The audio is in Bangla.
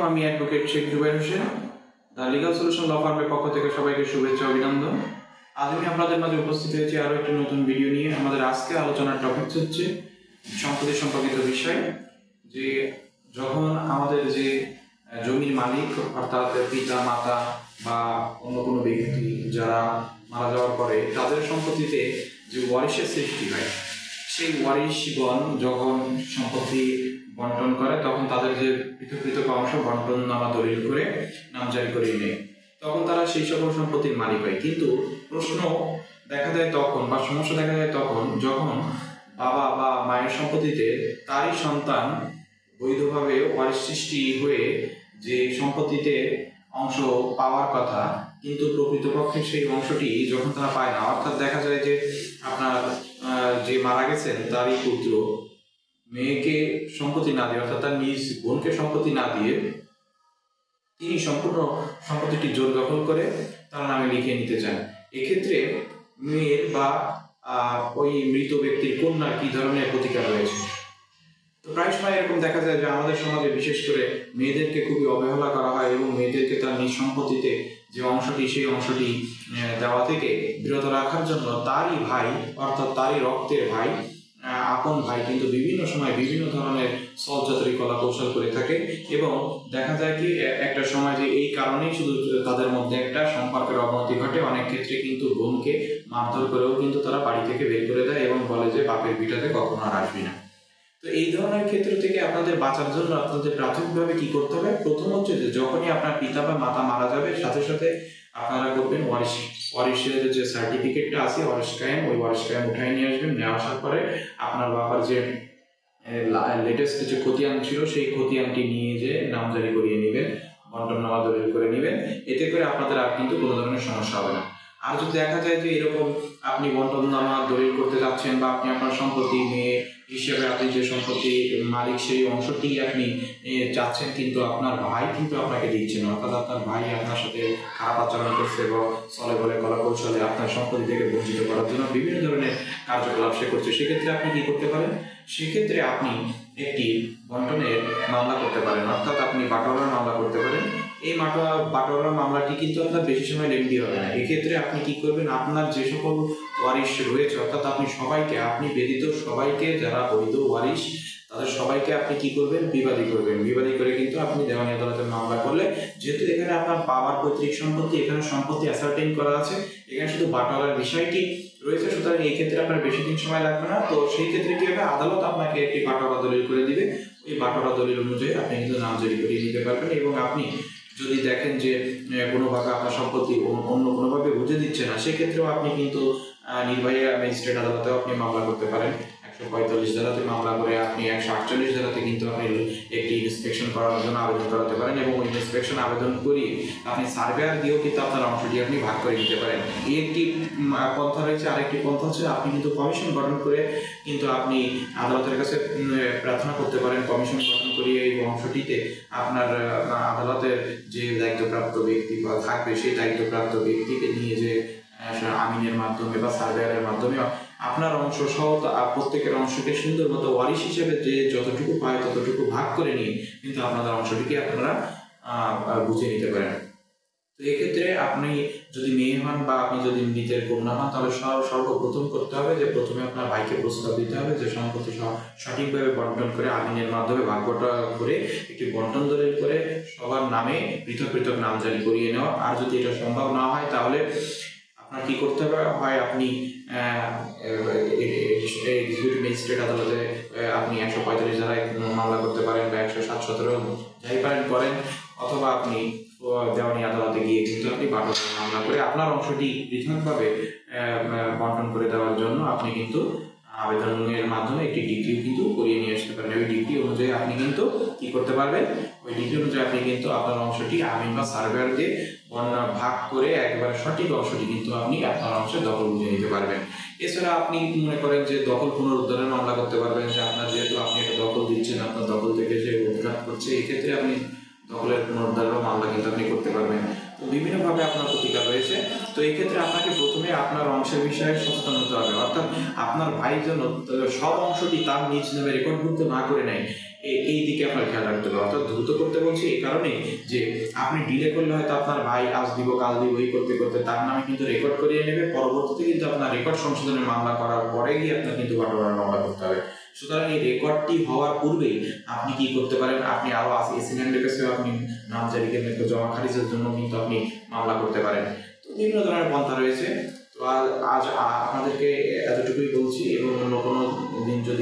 আমি advocate Sheikh Zubair Hossain, the legal solution law ফার্মের পক্ষ থেকে সবাইকে শুভেচ্ছা অভিনন্দন। আজ আমি আপনাদের মাঝে উপস্থিত হয়েছি আরও একটি নতুন ভিডিও নিয়ে। আমাদের আজকে আলোচনার টপিক হচ্ছে সম্পত্তি সম্পর্কিত বিষয়, যে যখন আমাদের যে জমির মালিক অর্থাৎ পিতা মাতা বা অন্য কোনো ব্যক্তি যারা মারা যাওয়ার পরে তাদের সম্পত্তিতে যে ওয়ারিশের সৃষ্টি হয়, সেই ওয়ারিশগণ যখন সম্পত্তি বন্টন করে তখন তাদের যে পৃথক পৃথক অংশ বন্টন নামা দলিল করে নামজারি করিয়ে নেয়, তখন তারা সেই সকল সম্পত্তির মালিক হয়। কিন্তু প্রশ্ন দেখা যায় তখন বা সমস্যা দেখা যায় তখন যখন বাবা বা মায়ের সম্পত্তিতে তারই সন্তান বৈধভাবে ওয়ারিশ সৃষ্টি হয়ে যে সম্পত্তিতে অংশ পাওয়ার কথা, কিন্তু প্রকৃতপক্ষে সেই অংশটি যখন তারা পায় না, অর্থাৎ দেখা যায় যে আপনার যে মারা গেছেন তারই পুত্র মেয়েকে সম্পত্তি না দিয়ে অর্থাৎ তার নিজ বোনকে সম্পত্তি না দিয়ে তিনি সম্পূর্ণ সম্পত্তিটি জোর দখল করে তার নামে লিখে নিতে চান। এক্ষেত্রে মেয়ের বা ওই মৃত ব্যক্তির কন্যার কি ধরনের প্রতিকার রয়েছে? তো প্রায় সময় এরকম দেখা যায় যে আমাদের সমাজে বিশেষ করে মেয়েদেরকে খুবই অবহেলা করা হয় এবং মেয়েদেরকে তার নিজ সম্পত্তিতে যে অংশটি সেই অংশটি দেওয়া থেকে বিরত রাখার জন্য তারই ভাই অর্থাৎ তারই রক্তের ভাই, আপন ভাই কিন্তু বিভিন্ন সময় বিভিন্ন ধরনের সহজাতরি কলা কৌশল করে থাকে এবং দেখা যায় কি একটা সময় যে এই কারণেই শুধু তাদের মধ্যে একটা সম্পর্কের অবনতি ঘটে। অনেক ক্ষেত্রে কিন্তু বোনকে মারধর করেও কিন্তু তারা বাড়ি থেকে বের করে দেয় এবং বলে যে বাপের ভিটাতে কখনো আর আসবি না। তো এই ধরনের ক্ষেত্র থেকে আপনাদের বাঁচার জন্য আপনাদের প্রাথমিকভাবে কি করতে হবে? প্রথম হচ্ছে যে যখনই আপনার পিতা বা মাতা মারা যাবে সাথে সাথে আপনারা করবেন ওয়ারিশের যে সার্টিফিকেটটা আছে ওয়ারিশ কায়েম, ওই ওয়ারিশ কায়েম উঠায় নিয়ে আসবেন। নিয়ে আসার পরে আপনার বাবার যে লেটেস্ট যে খতিয়ান ছিল সেই খতিয়ানটি নিয়ে যে নামজারি করিয়ে নেবেন, বন্টননামা দলিল করে নেবেন। এতে করে আপনাদের আর কিন্তু কোনো ধরনের সমস্যা হবে না। আর যদি দেখা যায় যে এরকম আপনি বন্টননামা দলিল করতে যাচ্ছেন বা আপনি আপনার সম্পত্তি মেয়ে হিসেবে আপনি যে সম্পত্তি মালিক সেই অংশটি আপনি চাচ্ছেন, কিন্তু আপনার ভাই কিন্তু আপনাকে দিচ্ছে না, অর্থাৎ আপনার ভাই আপনার সাথে খারাপ আচরণ করছে বা চলে বলে কলা কৌশলে আপনার সম্পত্তি থেকে বঞ্চিত করার জন্য বিভিন্ন ধরনের কার্যকলাপ সে করছে, সেক্ষেত্রে আপনি কি করতে পারেন? সেক্ষেত্রে আপনি একটি বন্টনের মামলা করতে পারেন, অর্থাৎ আপনি বাটোয়ারার মামলা করতে পারেন। এই বাটোয়ারার মামলাটি কিন্তু আপনার বেশি সময় লেন্দি হবে না। এক্ষেত্রে আপনি কি করবেন? আপনার যে সকল ওয়ারিশ রয়েছে অর্থাৎ আপনি সবাইকে, আপনি ব্যতীত সবাইকে যারা বৈধ ওয়ারিশ তাদের সবাইকে আপনি কি করবেন? বিবাদী করবেন। বিবাদী করে কিন্তু আপনি দেওয়ানি আদালতে মামলা করলে, যেহেতু এখানে আপনার পাওয়ার পৈতৃক সম্পত্তি, এখানে সম্পত্তি অ্যাসার্টেইন করা আছে, এখানে শুধু বাটোয়ারার বিষয়টি রয়েছে, সুতরাং এই ক্ষেত্রে আপনার বেশি দিন সময় লাগবে না। তো সেই ক্ষেত্রে কি হবে? আদালত আপনাকে একটি বাটোয়ারা দলিল করে দিবে, ওই বাটোয়ারা দলিল অনুযায়ী আপনি কিন্তু নামজারি করিয়ে নিতে পারবেন। এবং আপনি যদি দেখেন যে কোনোভাবে আপনার সম্পত্তি অন্য কোনোভাবে বুঝে দিচ্ছে না, সেক্ষেত্রেও আপনি কিন্তু নির্বাহী ম্যাজিস্ট্রেট আদালতেও আপনি মামলা করতে পারেন। 145 ধারাতে মামলা করে আপনি 148 ধারাতে কিন্তু আপনি একটি ইন্সপেকশন করানোর জন্য আবেদন করাতে পারেন এবং ওই ইন্সপেকশন আবেদন করিয়ে আপনি সার্ভেয়ার দিয়েও কিন্তু আপনার অংশটি আপনি ভাগ করে নিতে পারেন। এই একটি পন্থা রয়েছে। আরেকটি পন্থা হচ্ছে আপনি কিন্তু কমিশন গঠন করে কিন্তু আপনি আদালতের কাছে প্রার্থনা করতে পারেন। কমিশন গঠন করিয়ে এই অংশটিতে আপনার আদালতের যে দায়িত্বপ্রাপ্ত ব্যক্তি বা থাকবে সেই দায়িত্বপ্রাপ্ত ব্যক্তিকে নিয়ে যে আমিনের মাধ্যমে বা সার্ভেয়ারের মাধ্যমে আপনার অংশ সহ প্রত্যেকের অংশকে সুন্দর মতো ওয়ারিশ হিসেবে যে যতটুকু পায় ততটুকু ভাগ করে নিয়ে কিন্তু আপনাদের অংশটিকে আপনারা বুঝে নিতে পারেন। তো এক্ষেত্রে আপনি যদি মেয়ে হন বা আপনি যদি মৃতের কন্যা হন, তাহলে সর্বপ্রথম করতে হবে যে প্রথমে আপনার ভাইকে প্রস্তাব দিতে হবে যে সম্পত্তি সঠিকভাবে বন্টন করে আমিনের মাধ্যমে ভাগ্যটা করে একটি বন্টন দলিল করে সবার নামে পৃথক পৃথক নামজারি করিয়ে নেওয়া। আর যদি এটা সম্ভব না হয় তাহলে আপনার কি করতে হবে? হয় আপনি এক্সিকিউটিভ ম্যাজিস্ট্রেট আদালতে আপনি 145 ধারায় মামলা করতে পারেন বা 107-17 যাই পারেন করেন, অথবা আপনি দেওয়ানি আদালতে গিয়ে কিন্তু আপনি বাটোয়ারা মামলা করে আপনার অংশটি পৃথকভাবে বন্টন করে দেওয়ার জন্য আপনি কিন্তু আবেদনের মাধ্যমে একটি ডিগ্রি কিন্তু করিয়ে নিয়ে আসতে পারেন। ওই ডিগ্রি অনুযায়ী আপনি কিন্তু কি করতে পারবেন? ওই ডিগ্রি অনুযায়ী আপনি কিন্তু আপনার অংশটি আমিন বা সার্ভেয়ার দিয়ে ভাগ করে একবারে সঠিক অংশটি কিন্তু আপনি আপনার অংশে দখল বুঝে নিতে পারবেন। এছাড়া আপনি মনে করেন যে দখল পুনরুদ্ধারের মামলা করতে পারবেন, যে আপনার যেহেতু আপনি এটা দখল দিচ্ছেন, আপনার দখল থেকে যে উৎখাত করছে, এক্ষেত্রে আপনি দখলের পুনরুদ্ধারেরও মামলা কিন্তু আপনি করতে পারবেন। তো বিভিন্নভাবে আপনার প্রতিকার রয়েছে। তো এই ক্ষেত্রে আপনাকে প্রথমে আপনার অংশের বিষয়ে সচেতন হতে হবে, অর্থাৎ আপনার ভাই যেন সব অংশটি তার নিজ নামে রেকর্ডভুক্ত না করে নেয়, এই দিকে আপনার খেয়াল রাখতে হবে। অর্থাৎ দ্রুত করতে বলছি এই কারণে যে আপনি ডিলে করলে হয়তো আপনার ভাই আজ দিব কাল দিব এই করতে করতে তার নামে কিন্তু রেকর্ড করিয়ে নেবে, পরবর্তীতে কিন্তু আপনার রেকর্ড সংশোধনের মামলা করার পরে গিয়ে আপনার কিন্তু বারবার মামলা করতে হবে। সুতরাং এই রেকর্ডটি হওয়ার পূর্বেই আপনি কি করতে পারেন, আপনি আরো এসিডেন্টের কাছে আপনি নামজারিকে জমা খারিজের জন্য কিন্তু আপনি মামলা করতে পারেন। তো বিভিন্ন ধরনের পন্থা রয়েছে। তো আজ আপনাদেরকে এতটুকুই বলছি, এবং অন্য কোনো দিন যদি